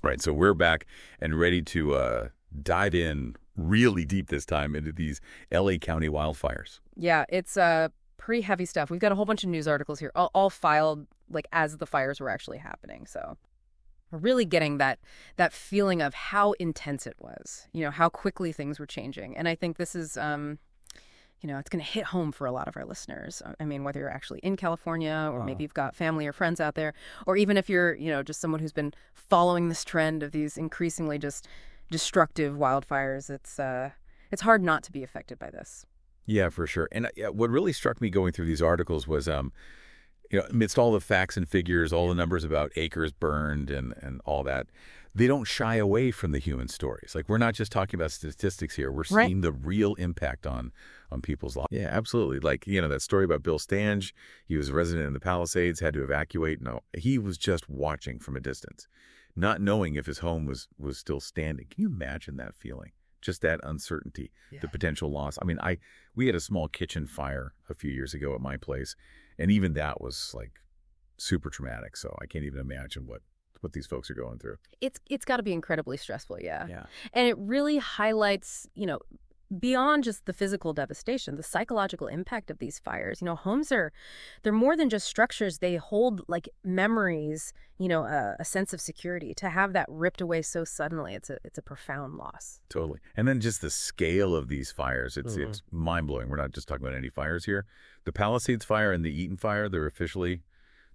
Right, so we're back and ready to dive in really deep this time into these LA County wildfires. Yeah, it's pretty heavy stuff. We've got a whole bunch of news articles here, all filed like as the fires were actually happening. So we're really getting that feeling of how intense it was, how quickly things were changing. And I think this is, it's going to hit home for a lot of our listeners. I mean, whether you're actually in California or maybe you've got family or friends out there, or even if you're, just someone who's been following this trend of these increasingly just destructive wildfires, it's hard not to be affected by this. Yeah, for sure. And what really struck me going through these articles was, amidst all the facts and figures, all the numbers about acres burned and all that, they don't shy away from the human stories. Like, we're not just talking about statistics here. We're seeing the real impact on people's lives. Yeah, absolutely. Like, that story about Bill Stange. He was a resident in the Palisades, had to evacuate. No, he was just watching from a distance, not knowing if his home was still standing. Can you imagine that feeling? Just that uncertainty, the potential loss. I mean, we had a small kitchen fire a few years ago at my place, and even that was like super traumatic. So I can't even imagine what these folks are going through. It's got to be incredibly stressful, yeah. Yeah. And it really highlights, beyond just the physical devastation, the psychological impact of these fires. Homes they're more than just structures. They hold like memories, a sense of security. To have that ripped away so suddenly, it's a profound loss. Totally. And then just the scale of these fires, it's mind-blowing. We're not just talking about any fires here. The Palisades fire and the Eaton fire, they're officially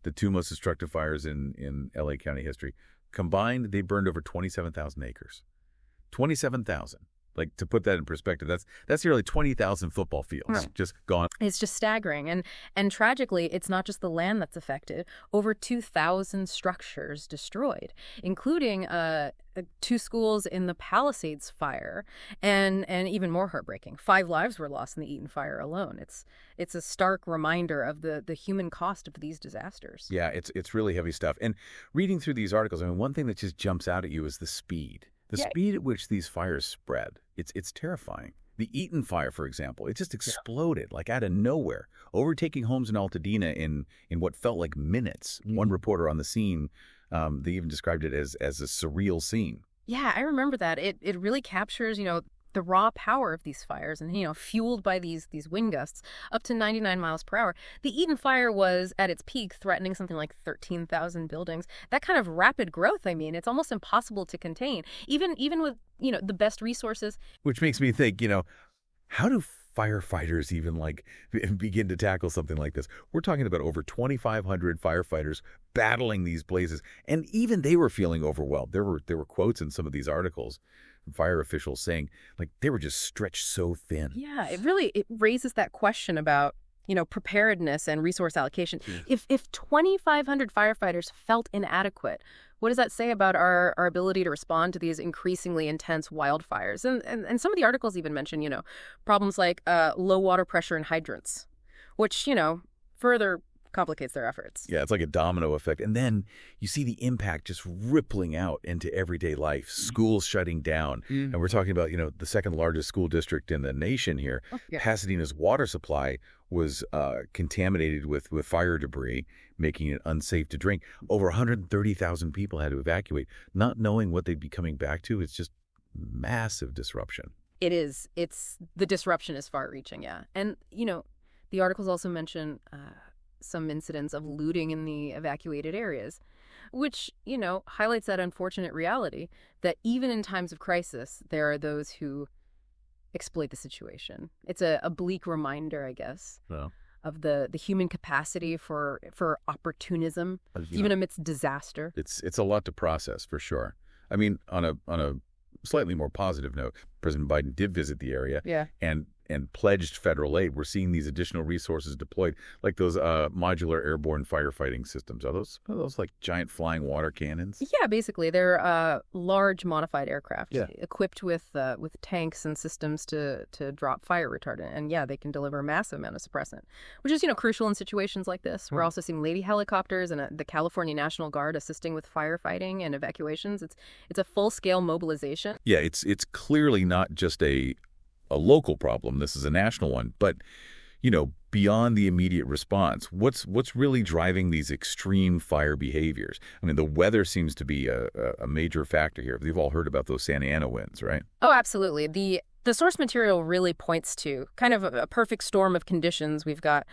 the two most destructive fires in LA County history. Combined, they burned over 27,000 acres. 27,000. Like, to put that in perspective, that's nearly 20,000 football fields just gone. It's just staggering. And tragically, it's not just the land that's affected. Over 2,000 structures destroyed, including 2 schools in the Palisades fire, and even more heartbreaking, 5 lives were lost in the Eaton fire alone. It's a stark reminder of the human cost of these disasters. Yeah, it's really heavy stuff. And reading through these articles, I mean, one thing that just jumps out at you is the speed. The speed at which these fires spread, it's terrifying. The Eaton fire, for example, it just exploded like out of nowhere, overtaking homes in Altadena in what felt like minutes. One reporter on the scene, they even described it as a surreal scene. Yeah, I remember that. It really captures, the raw power of these fires and, fueled by these wind gusts up to 99 miles per hour. The Eaton fire was at its peak threatening something like 13,000 buildings. That kind of rapid growth, I mean, it's almost impossible to contain, even with, the best resources. Which makes me think, how do firefighters even begin to tackle something like this? We're talking about over 2,500 firefighters battling these blazes, and even they were feeling overwhelmed. There were quotes in some of these articles from fire officials saying they were just stretched so thin. Yeah, it raises that question about preparedness and resource allocation. If 2,500 firefighters felt inadequate, what does that say about our ability to respond to these increasingly intense wildfires? And some of the articles even mention, problems like low water pressure in hydrants, which, further complicates their efforts. Yeah, it's like a domino effect. And then you see the impact just rippling out into everyday life, schools shutting down. And we're talking about, the second largest school district in the nation here. Pasadena's water supply was contaminated with fire debris, making it unsafe to drink. Over 130,000 people had to evacuate, not knowing what they'd be coming back to. It's just massive disruption. It is. The disruption is far-reaching, yeah. And, the articles also mention some incidents of looting in the evacuated areas, which, highlights that unfortunate reality that even in times of crisis, there are those who exploit the situation. It's a bleak reminder, I guess, of the human capacity for opportunism, even amidst disaster. It's a lot to process, for sure. I mean, on a slightly more positive note, President Biden did visit the area and pledged federal aid. We're seeing these additional resources deployed, like those modular airborne firefighting systems. Are those like giant flying water cannons? Yeah, basically. They're large modified aircraft equipped with tanks and systems to drop fire retardant. And they can deliver a massive amount of suppressant, which is, crucial in situations like this. We're also seeing Lady helicopters and the California National Guard assisting with firefighting and evacuations. It's a full-scale mobilization. Yeah, it's clearly not just a local problem. This is a national one. But, beyond the immediate response, what's really driving these extreme fire behaviors? I mean, the weather seems to be a major factor here. You've all heard about those Santa Ana winds, right? Oh, absolutely. The source material really points to kind of a perfect storm of conditions. We've got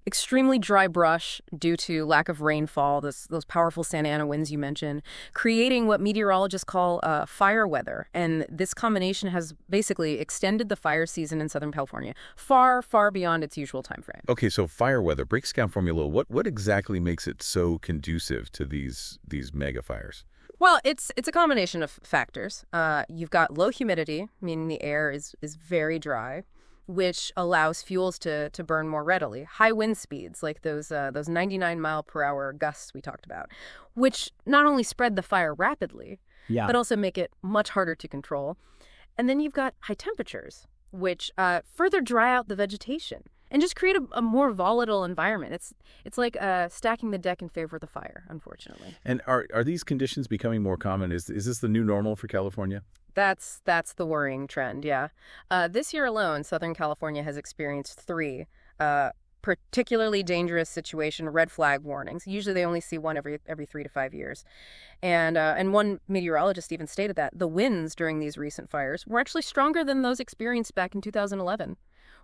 extremely dry brush due to lack of rainfall, those powerful Santa Ana winds you mentioned, creating what meteorologists call fire weather. And this combination has basically extended the fire season in Southern California far, far beyond its usual time frame. Okay, so fire weather, break down for me a little. What exactly makes it so conducive to these mega fires? Well, it's a combination of factors. You've got low humidity, meaning the air is very dry, which allows fuels to burn more readily. High wind speeds, like those 99-mile-per-hour gusts we talked about, which not only spread the fire rapidly, but also make it much harder to control. And then you've got high temperatures, which further dry out the vegetation and just create a more volatile environment. It's like stacking the deck in favor of the fire, unfortunately. And are these conditions becoming more common? Is this the new normal for California? That's the worrying trend, yeah. This year alone, Southern California has experienced 3 particularly dangerous situation red flag warnings. Usually they only see one every 3 to 5 years. And one meteorologist even stated that the winds during these recent fires were actually stronger than those experienced back in 2011.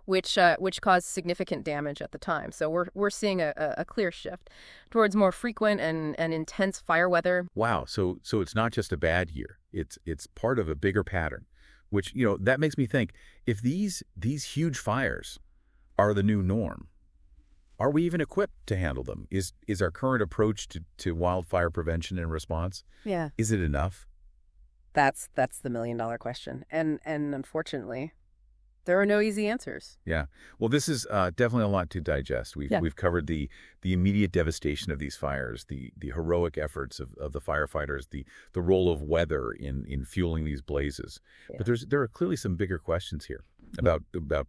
Which caused significant damage at the time. So we're seeing a clear shift towards more frequent and intense fire weather. Wow. So it's not just a bad year. It's part of a bigger pattern, which, that makes me think, if these huge fires are the new norm, are we even equipped to handle them? Is our current approach to wildfire prevention and response, is it enough? That's the million-dollar question. And unfortunately, there are no easy answers. Yeah. Well, this is definitely a lot to digest. We've covered the immediate devastation of these fires, the heroic efforts of the firefighters, the role of weather in fueling these blazes. Yeah. But there are clearly some bigger questions here about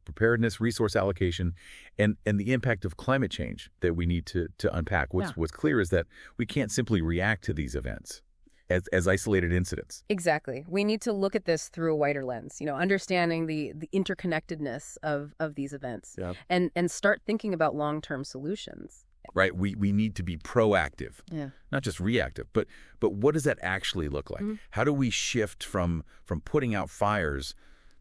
preparedness, resource allocation, and the impact of climate change that we need to unpack. What's clear is that we can't simply react to these events as isolated incidents. Exactly. We need to look at this through a wider lens, understanding the interconnectedness of these events and start thinking about long-term solutions. Right. We need to be proactive, not just reactive. But what does that actually look like? Mm-hmm. How do we shift from putting out fires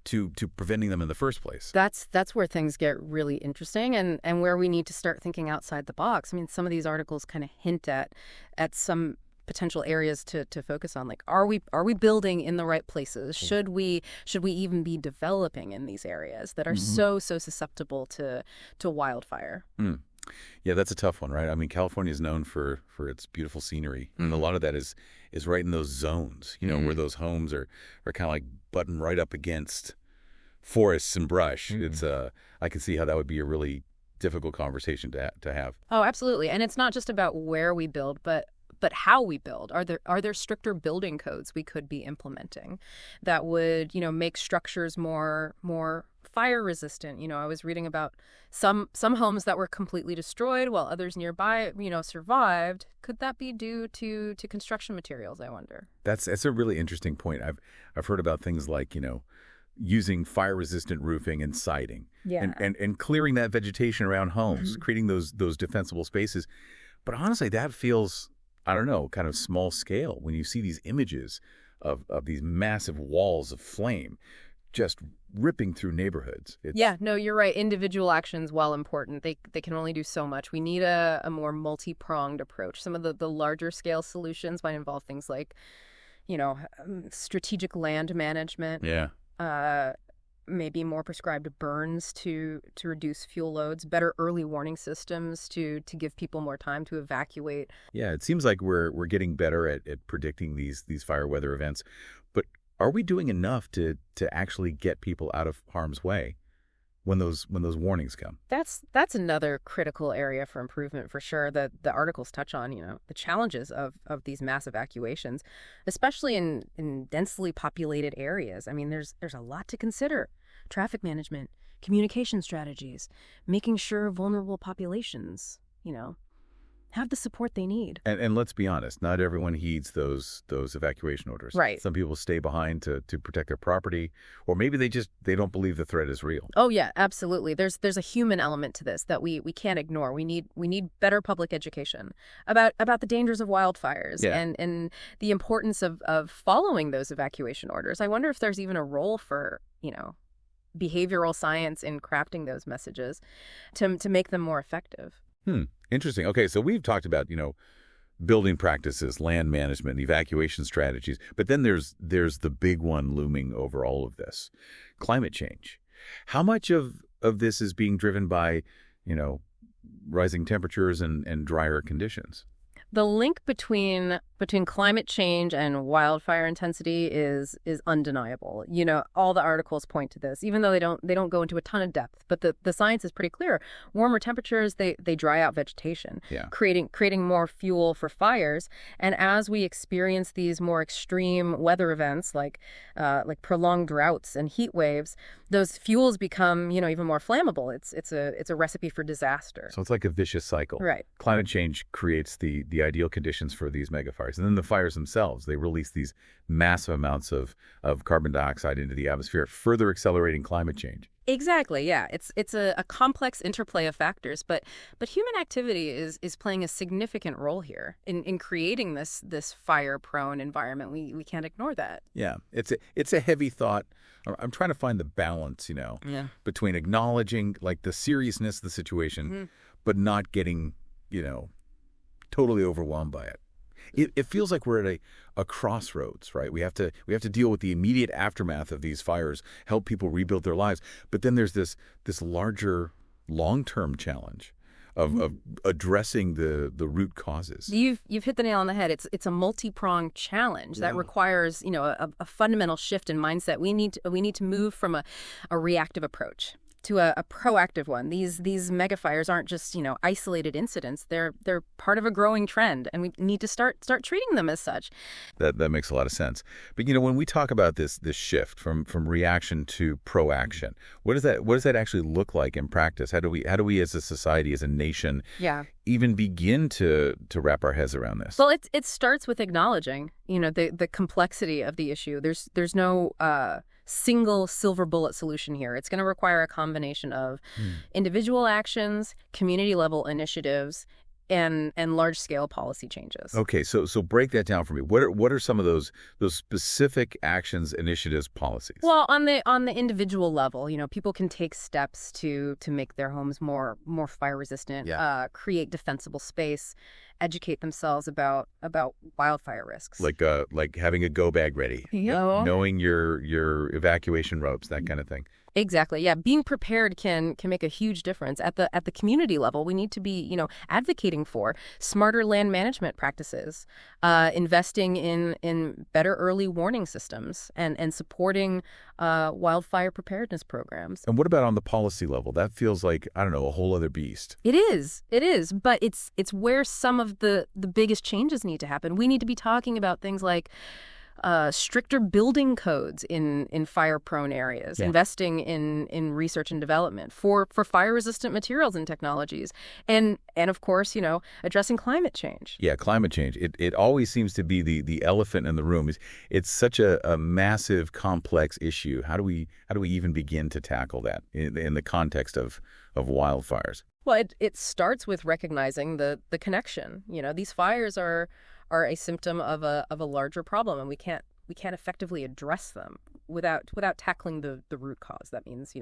to preventing them in the first place? That's where things get really interesting and where we need to start thinking outside the box. I mean, some of these articles kind of hint at some potential areas to focus on, like, are we building in the right places? Should we even be developing in these areas that are so susceptible to wildfire? Yeah, that's a tough one, right? I mean, California is known for its beautiful scenery, and a lot of that is right in those zones, where those homes are kind of like buttoned right up against forests and brush. It's I can see how that would be a really difficult conversation to have. Oh, absolutely. And it's not just about where we build, but how we build. Are there stricter building codes we could be implementing that would, make structures more fire resistant? I was reading about some homes that were completely destroyed while others nearby, survived. Could that be due to construction materials, I wonder? That's a really interesting point. I've heard about things like, using fire resistant roofing and siding and clearing that vegetation around homes, creating those defensible spaces. But honestly, that feels, I don't know, kind of small scale when you see these images of these massive walls of flame just ripping through neighborhoods. No, you're right. Individual actions, while important, they can only do so much. We need a more multi-pronged approach. Some of the larger scale solutions might involve things like, strategic land management. Maybe more prescribed burns to reduce fuel loads, better early warning systems to give people more time to evacuate. Yeah, it seems like we're getting better at predicting these fire weather events. But are we doing enough to actually get people out of harm's way when those warnings come? That's another critical area for improvement, for sure. The articles touch on, the challenges of these mass evacuations, especially in densely populated areas. I mean, there's a lot to consider. Traffic management, communication strategies, making sure vulnerable populations, have the support they need. And let's be honest, not everyone heeds those evacuation orders. Right. Some people stay behind to protect their property, or maybe they don't believe the threat is real. Oh yeah, absolutely. There's a human element to this that we can't ignore. We need better public education about the dangers of wildfires and the importance of following those evacuation orders. I wonder if there's even a role for, behavioral science in crafting those messages to make them more effective. Interesting. Okay, so we've talked about, building practices, land management, evacuation strategies, but then there's the big one looming over all of this, climate change. How much of this is being driven by, rising temperatures and drier conditions? The link between climate change and wildfire intensity is undeniable. All the articles point to this, even though they don't go into a ton of depth. But the science is pretty clear. Warmer temperatures, they dry out vegetation, creating more fuel for fires. And as we experience these more extreme weather events like prolonged droughts and heat waves, those fuels become even more flammable. It's a recipe for disaster. So it's like a vicious cycle. Right. Climate change creates the ideal conditions for these megafires. And then the fires themselves, they release these massive amounts of carbon dioxide into the atmosphere, further accelerating climate change. Exactly, yeah. It's a complex interplay of factors, but human activity is playing a significant role here in creating this fire-prone environment. We can't ignore that. Yeah, it's a heavy thought. I'm trying to find the balance, between acknowledging the seriousness of the situation, but not getting, totally overwhelmed by it. It feels like we're at a crossroads, right? We have to deal with the immediate aftermath of these fires, help people rebuild their lives. But then there's this larger long-term challenge of addressing the root causes. You've hit the nail on the head. It's a multi-pronged challenge that requires a fundamental shift in mindset. We need to move from a reactive approach to a proactive one. These megafires aren't just isolated incidents. They're part of a growing trend, and we need to start treating them as such. That makes a lot of sense. But when we talk about this shift from reaction to proaction, what does that actually look like in practice? How do we as a society, as a nation, even begin to wrap our heads around this? Well, it starts with acknowledging the complexity of the issue. There's no single silver bullet solution here. It's going to require a combination of individual actions, community level initiatives, and large-scale policy changes. Okay, so break that down for me. What are some of those specific actions, initiatives, policies? Well, on the individual level, people can take steps to make their homes more fire resistant, create defensible space, educate themselves about wildfire risks. Like having a go bag ready, knowing your evacuation ropes, that kind of thing. Exactly. Yeah. Being prepared can make a huge difference. At the community level, we need to be, advocating for smarter land management practices, investing in better early warning systems and supporting wildfire preparedness programs. And what about on the policy level? That feels like, I don't know, a whole other beast. It is. But it's where some of the biggest changes need to happen. We need to be talking about things like stricter building codes in fire-prone areas, investing in research and development for fire-resistant materials and technologies, and of course, addressing climate change. Yeah, climate change. It always seems to be the elephant in the room. It's such a massive, complex issue. How do we even begin to tackle that in the context of wildfires? Well, it starts with recognizing the connection. These fires are a symptom of a larger problem, and we can't effectively address them without tackling the root cause. That means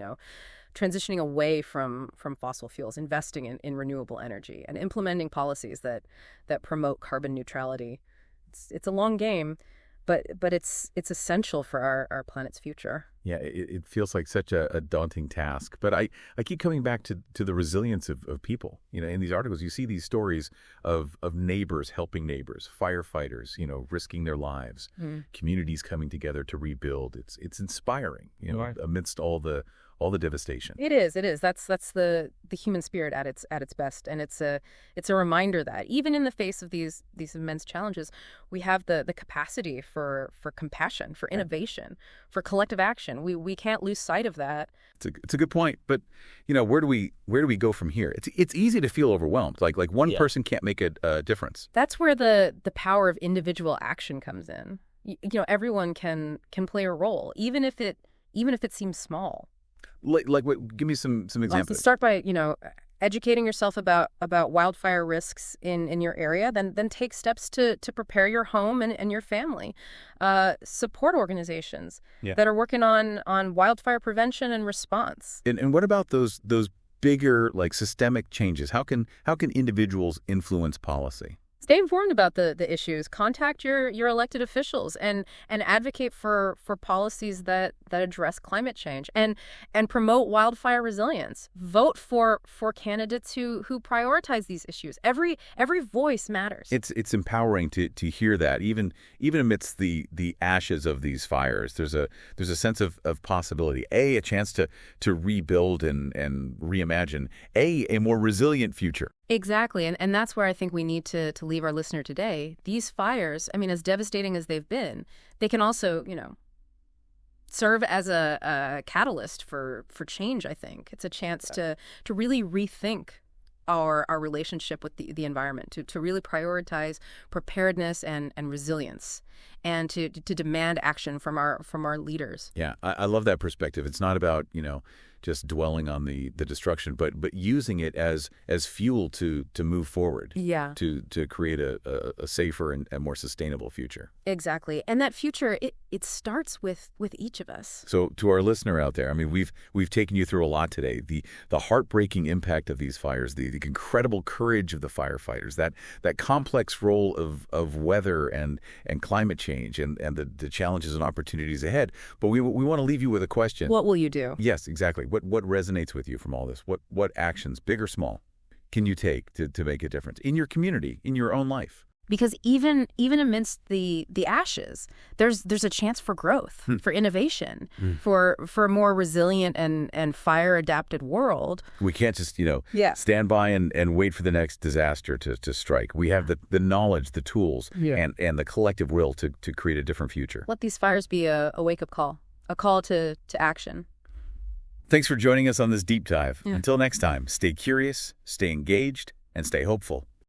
transitioning away from fossil fuels, investing in renewable energy, and implementing policies that promote carbon neutrality. It's a long game, but it's essential for our planet's future. Yeah, it feels like such a daunting task. But I keep coming back to the resilience of people. In these articles, you see these stories of neighbors helping neighbors, firefighters, risking their lives, communities coming together to rebuild. It's inspiring, Right. amidst all the all the devastation. It is. It is. That's the human spirit at its best, and it's a reminder that even in the face of these immense challenges, we have the capacity for compassion, for innovation, for collective action. We can't lose sight of that. It's a good point, but where do we go from here? It's easy to feel overwhelmed. Like one person can't make a difference. That's where the power of individual action comes in. Everyone can play a role, even if it seems small. Like what? Give me some examples. Let's start by educating yourself about wildfire risks in your area. Then take steps to prepare your home and your family. Support organizations that are working on wildfire prevention and response. And what about those bigger systemic changes? How can individuals influence policy? Stay informed about the issues. Contact your elected officials and advocate for policies that address climate change and promote wildfire resilience. Vote for candidates who prioritize these issues. Every voice matters. It's empowering to hear that even amidst the ashes of these fires. There's a sense of possibility. A chance to rebuild and reimagine. A more resilient future. Exactly. And that's where I think we need to leave our listener today. These fires, as devastating as they've been, they can also, serve as a catalyst for change, I think. It's a chance to really rethink our relationship with the environment, to really prioritize preparedness and resilience, and to demand action from our leaders. Yeah, I love that perspective. It's not about, just dwelling on the destruction, but using it as fuel to move forward. Yeah. To create a safer and more sustainable future. Exactly. And that future, it starts with each of us. So to our listener out there, we've taken you through a lot today. The heartbreaking impact of these fires, the incredible courage of the firefighters, that complex role of weather and climate change and the challenges and opportunities ahead. But we want to leave you with a question. What will you do? Yes, exactly. What resonates with you from all this? What actions, big or small, can you take to make a difference in your community, in your own life? Because even amidst the ashes, there's a chance for growth, for innovation, for a more resilient and fire adapted world. We can't just stand by and wait for the next disaster to strike. We have the knowledge, the tools, and the collective will to create a different future. Let these fires be a wake up call, a call to action. Thanks for joining us on this deep dive. Until next time, stay curious, stay engaged, and stay hopeful.